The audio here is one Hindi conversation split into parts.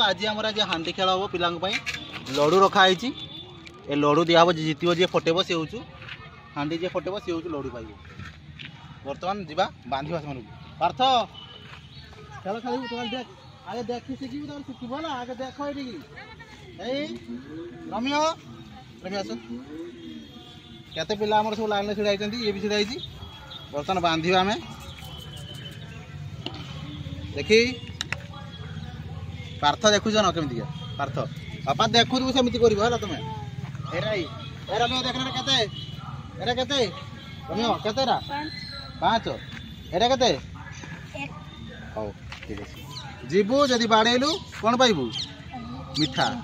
आज आम आज हांडी खेल हम पिला लड़ू रखाई ए लड़ू दिहब जी जीत जी फटेब सी हूँ हांडी जी फटेब सी हूँ लड़ू पाइब बर्तमान जा बांधा से पार्थ खेल खेल देख आगे देखी शिखी शिखब ना आगे देख ये रम्य रम्य आस केते पिला आमर सब लाइन छिड़ा ये भी छिड़ा बर्तमान बांधा आम देखी पार्थ देखुच न केमती पार्थ बापा देखु सेमती कर तुम रम्य देख केते केते रम्य केते 5 एटा केते हौ ठीक है जीवु जदि बाड़ेलु कौन पाइबु मिठा है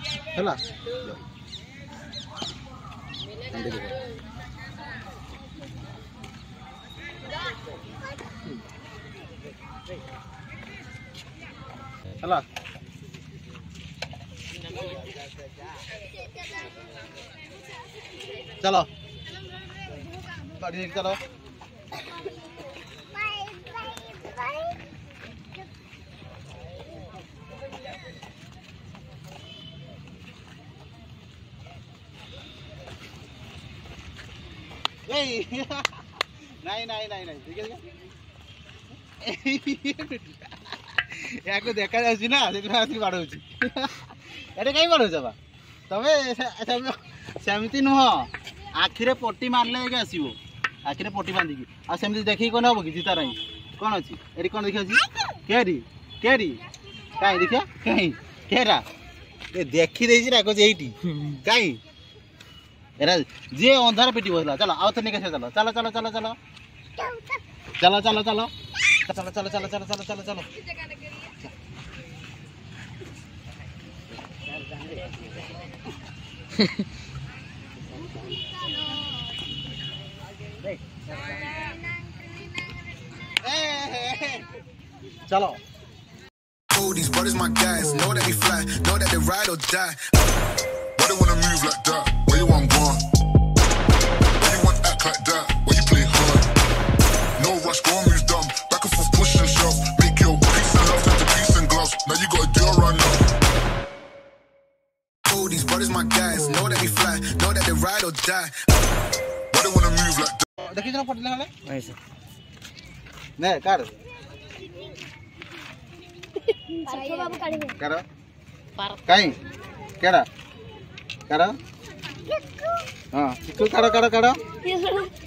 चलो गाड़ी चलो नहीं नहीं नहीं नहीं ठीक है या देखा जा बाड़ो ये कहीं बाड़ो बा तमें सेमती नुह आखिरे पट्टी मारले आसो आखिरे पट्टी बांधिकी आमती देखिए कौन हम कि जीतार कौन अच्छी ये कौन देखिए केरी केरी कहीं देखिए कहीं केरा देखी राखुच ये कहीं एरा जी अंधार पिटी बसला चलो आउ थे निकल चलो चलो चलो चलो चलो चलो चलो चलो चलो चलो चलो चलो चलो चलो चलो चलो These brothers my guys, know that we fly, know that they ride or die. Why they wanna move like that? Where you want gone? Why you want act like that? Why you play hard? No rush, go on, move dumb. Back and forth, push and shove. Make your peace and love into peace and gloves. Now you gotta do it right now. These brothers my guys, know that we fly, know that they ride or die. Why they wanna move like that? देखिए ना पटले वाले नहीं सर नहीं कर बाबू काढे करो कहीं केड़ा करो हां चिकू करो करो करो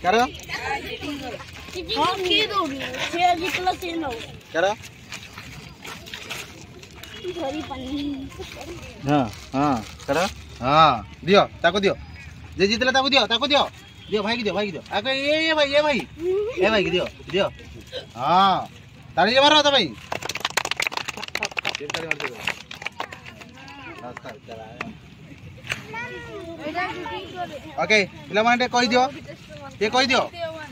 करो हां के दो छे जितला से नो करो घरी पानी हां हां करो हां दियो ताको दियो जे जितला ताको दियो भाई की दियो आगे ये भाई की दियो हां ताली मारो तो भाई ओके पिला माने कहि दियो ये कहि दियो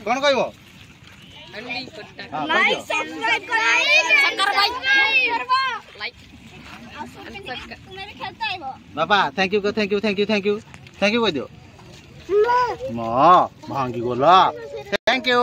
कोन कहबो लाइक सब्सक्राइब करो लाइक मेरे खेलता है वो बाबा थैंक यू कह दियो मां भांगी गोला थैंक यू